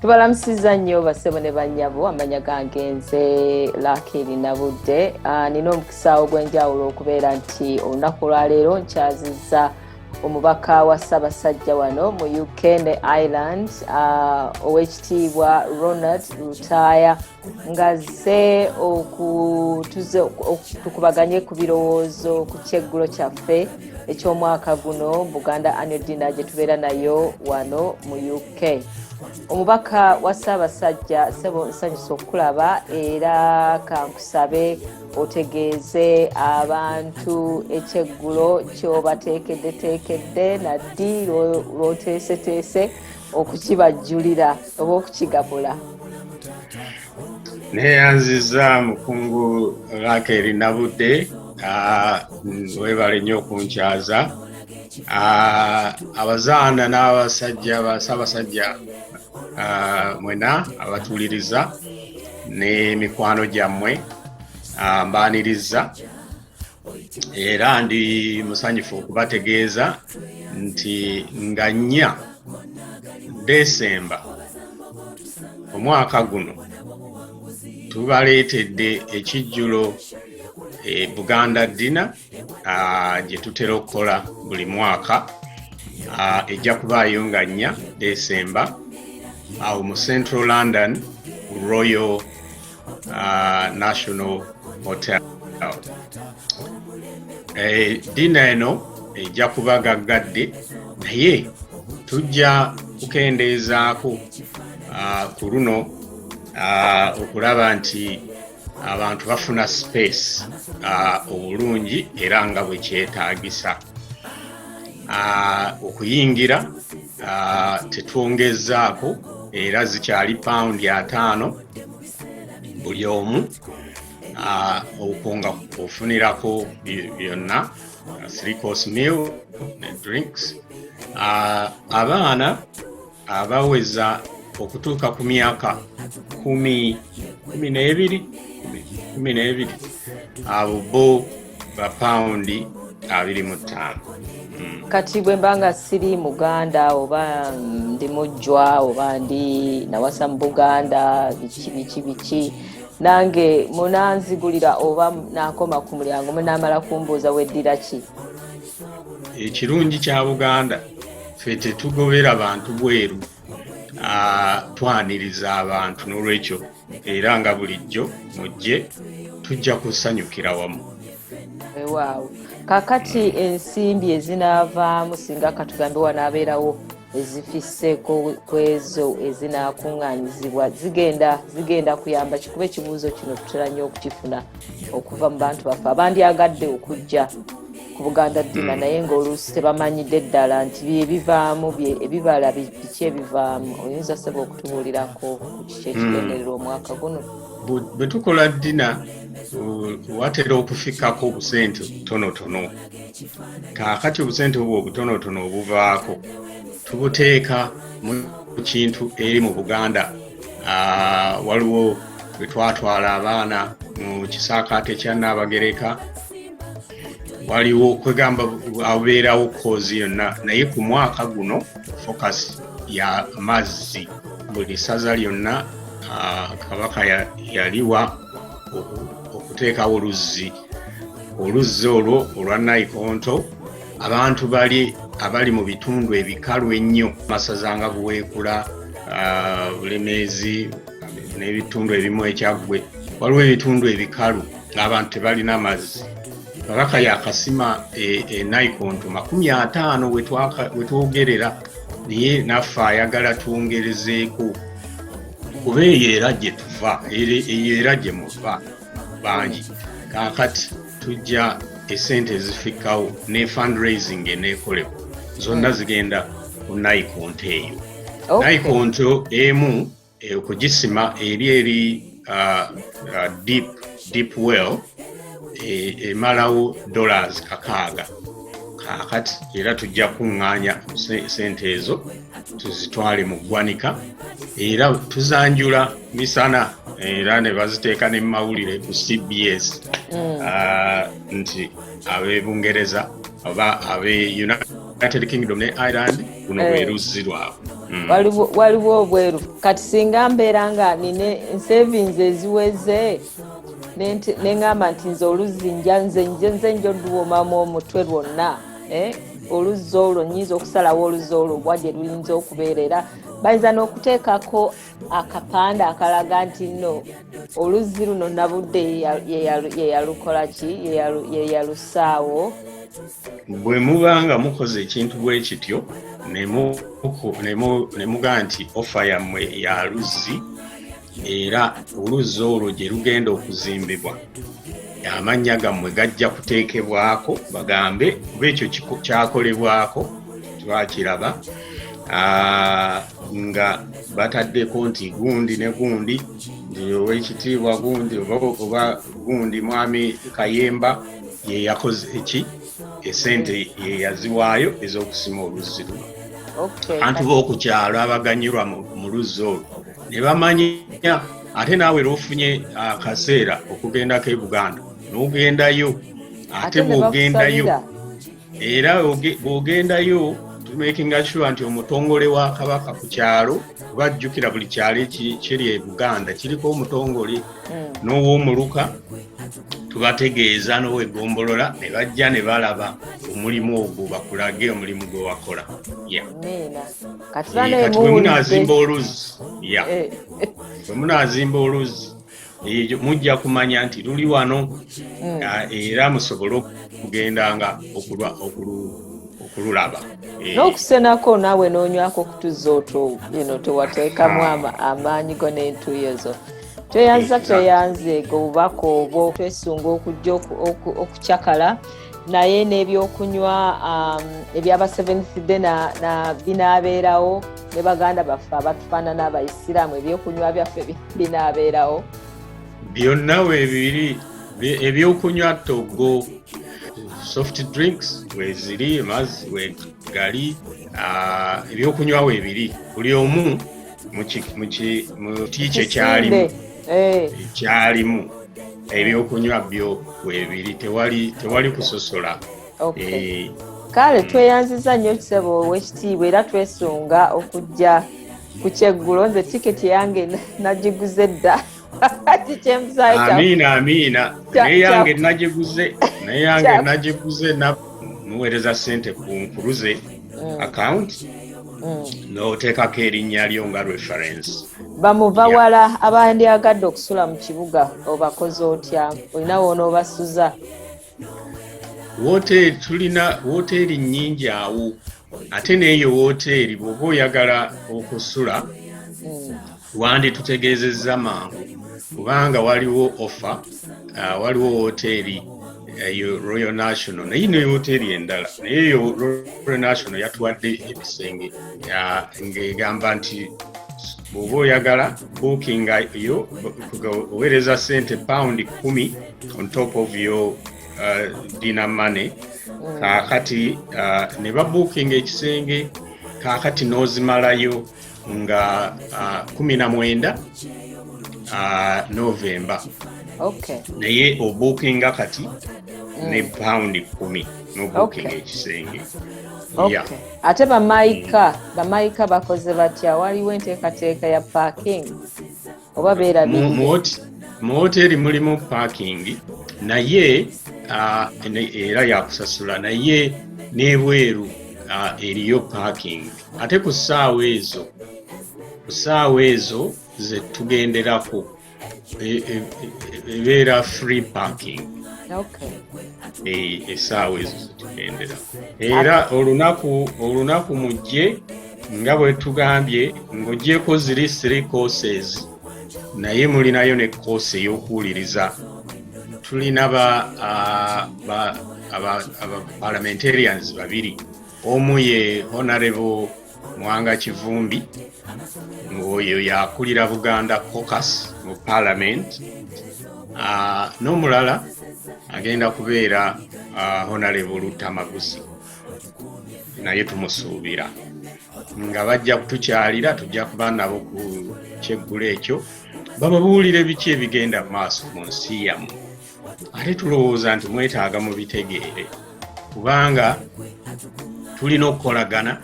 Tubalamusiza nnyo bassebo ne bannyabo, amanya gange nze Lakiri Nabudde. Nina omukisa ogw'enjawulo okubeera nti olunaku lwaleero nkyazizza omubaka wa Ssaabasajja wano mu UK ne Ireland, Oweekitiibwa Ronald Lutaaya, ng'azze tukubaganye ku birowoozo ku kyeggulo kyaffe eky'omwaka guno Buganda Annual Dinner gye tubeera nayo wano mu UK. Omubaka wa Ssaabasajja, ssebo nsanyusa okulaba era kankusabe otegeeze abantu ekyeggulo ky'obateekeddeteekedde naddi lw'oteeseteese okukibajjulira oba okukigabula. Neyanziza mukungu Lakiri Nabudde, weebale nnyo okunkyaza. Abazaana n'abasajja ba Ssaabasajja mwena abatuuliriza ne mikwano gyammwe mbaaniriza, era ndi musanyufu okubategeeza nti nga 4 Desemba omwaka guno tubaleetedde ekijjulo Buganda Dinner gye tutera okukola buli mwaka, ejja kubaayo nga 4 Desemba awo mu Central London Royal National Hotel. Dina eno ejja kuba gaggadde, naye tujja kukendeezaako ku luno okulaba nti abantu bafuna space obulungi era nga bwe kyetaagisa. Okuyingira tetwongezaako era zikyali £5 buli omu, okwo nga ofunirako byonna 3-course meal ne drinks. Abaana abaweza okutuuka ku myaka 12 abo bo £25. Kati bwe mbanga siri Muganda oba ndi mujjwa oba ndi nawasa mu Buganda biki nange munanzigulira oba nakoma ku mulyango munamala kumbuuza weddira ki? Ekirungi kya Buganda ffe tetugobera bantu bweru, twaniriza abantu, n'olwekyo era nga bulijjo mujje tujja kusanyukira wamu. Wow. Kakati ensimbi ezinaavaamu singa katugambe wanaabeerawo ezifisseeko kwezo ezinaakuŋŋaanyizibwa zigenda kuyamba kikuba ekibuuzo kino tutera nnyo okukifuna okuva mu bantu baffe abandyagadde okujja ku Buganda Dinner naye ng'oluusi tebamanyidde ddala nti ebivaamu ebibala biki ebivaamu. Oyinza ssebo okutubuulirako ku kiki ekigendererwa omwaka guno? Bwe tukola dina watera okufikako obusente butonotono. Kaakati obusente obwo obutonotono obuvaako tubuteeka mu kintu eri mu Buganda. Waliwo bwe twatwala abaana mu kisaakaate kya Nnabagereka, waliwo kwegamba abeerawo koozi yonna, naye ku mwaka guno focus ya mazzi. Buli ssaza lyonna Kabaka yaliwa okuteekawo oluzzi olwo olwa Naikonto. Abantu abali mu bitundu ebikalu ennyo, amasaza nga Buweekula, Bulemeezi n'ebitundu ebimu Ekyaggwe, waliwo ebitundu ebikalu ng'abantu tebalina mazzi. Kabaka yakasima Naikonto 50 we twogerera, naye naffe ayagala twongerezeeko kuba eyo era gye tuva, eyo era gye muva bangi. Kaakati tujja esente ezifikawo ne fundraising eneekolebwa zonna zigenda ku Naikonto eyo. Naikonto emu okugisima eri deep well emalawo $600. Kaakati era tujja kuŋŋaanya sente ezo tuzitwale mu ggwanika, era tuzanjula misana era ne baziteeka ne mawulire ku CBS nti ab'e Bungereza oba ab'e United Kingdom ne Ireland guno bwe luzzi lwabwe. waliwo obweru kati singa mbeera nga nine savings eziweze neŋŋamba nti nze oluzzi nze njo luwomamu omutwe lwonna oluzzi olwo nnyinza okusalawo oluzzi olwo obwa gye luyinza okubeera era bayinza n'okuteekako akapande akalaga nti nno oluzzi luno nabudde yeyalukola ki yeyalusaawo. Bwe muba nga mukoze ekintu bwe kityo ne mugaa nti ofa yammwe ya luzzi era oluzzi olwo gye lugenda okuzimbibwa amannya gammwe gajja kuteekebwako bagambe kuba ekyo kyakolebwako twakiraba nga bataddeko nti gundi ne gundi nti owekitiibwa gundi oba gundi mwami Kayemba ye yakoze eki esente ye yaziwaayo ez'okusima oluzzi luno. Abantu b'okukyalo abaganyirwa mu luzzi olwo ne bamanya ate naawe lwofunye akaseera okugendako e Buganda n'ogendayo ate bw'ogendayo era bw'ogendayo tumakinga sure nti omutongole wa Kabaka ku kyalo bajjukira buli kyalo kiri e Buganda kiriko omutongole n'ow'omuluka tubategeeza n'owegombolola ne bajja ne balaba omulimu ogwo bakulage omulimu gwe wakola. Kati bwemunaazimba oluzzi bwemunaazimba oluzzi mujja kumanya nti luli wano era musobole okugendanga okululaba n'okusenako naawe n'onywako kutuzza otwo tewateekamu amaanyi go n'entuuyo zo. Tweyanze obubaka obwo twesunga okujja okukyakala naye n'ebyokunywa ebyaba Seventh Day binaabeerawo ne baganda baffe abatufaanana abayisiraamu ebyokunywa byaffe binaabeerawo byonna weebiri ebyokunywa Togo soft drinks weeziri amazzi weegali ebyokunywa weebiri buli omu mu kiti kyalimu ebyokunywa byo weebiri tewali kusosola. Kale tweyanziza nnyo kisebo ow'ekitiibwa era twesunga okujja ku kyeggulo nze tiketi yange nagiguze dda Amiina naye yange nagiguze muweereza ssente ku nkuluze account n'oteekako erinnya lyo nga reference. Bamuva wala abandyagadde okusula mu kibuga obakoze otya olina wonoobasuza? Tulina wooteeri nnyingi awo ate n'eyo wooteeri bw'oba oyagala okusula wanditutegeezezza mangu kubanga waliwo offer waliwo wooteeri eyo Royal National naye ne wooteeri endala naye eyo Royal National yatuwadde ebisenge ng'egamba nti bw'oba oyagala bookinga yo oweereza ssente £10 on top of your dinner money kaakati ne babookinga ekisenge kaakati n'ozimalayo nga 19 November. Naye obookinga kati ne £10 n'obookinga ekisenge. Ate bamayika bakoze batya waliwo enteekateeka ya parking oba beerabirire? Mu hoteeri mulimu parking naye era yakusasula naye n'ebweru eriyo parking ate ku ssaawa ezo ze tugenderako ebeera free parking. Essaawa ezo ze tugenderako era olunaku mujje nga bwe tugambye ng'oggyeko ziri 3 courses naye mulinayo ne course ey'okuwuliriza. Tulina parliamentarians babiri omu ye Honorable Mwanga Kivumbi ng'oyo yakulira Buganda Caucus mu Parliament n'omulala agenda kubeera Honorable Lutamaguzi naye tumusuubira nga bajja kutukyalira tujja kuba nabo ku kyeggulo ekyo bababuulire biki ebigenda maaso mu nsi yammwe ate tulowooza nti mwetaaga mu bitegeere kubanga tulina okukolagana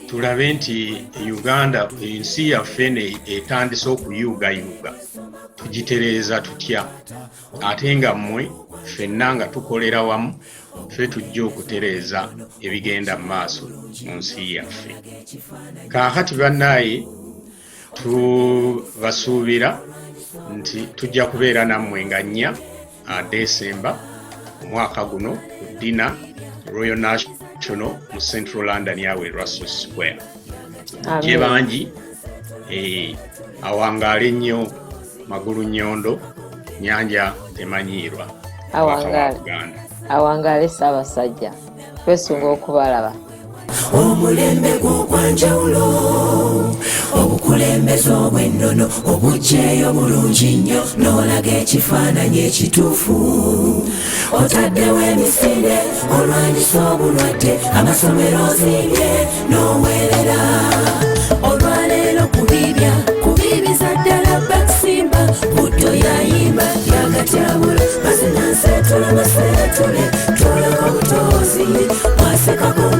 tulabe nti Uganda ensi yaffe etandise okuyuugayuuga tugitereeza tutya ate nga mmwe ffenna nga tukolera wamu ffe tujja okutereeza ebigenda mu maaso mu nsi yaffe. Kaakati bannaaye tubasuubira nti tujja kubeera nammwe nga 4 Desemba omwaka guno ku ddina Royal National mu Central London yawe Russell Square. Gye bangi awangaale nnyo Magulu Nyondo Nyanja temanyiirwa awangaale Ssaabasajja twesunga okubalaba. Omulembe gw'okwanjawulo obukulembeze obw'ennono obugyeyo bulungi nnyo n'olaga ekifaananyi ekituufu otaddewo emisinde olwanyisa obulwadde amasomero ozimbye n'oweerera olwaleero kubiibiza ddala Bakisimba Buddo yayimba yagatyabula mazina nseetule maseetule tuleko butozi wasekako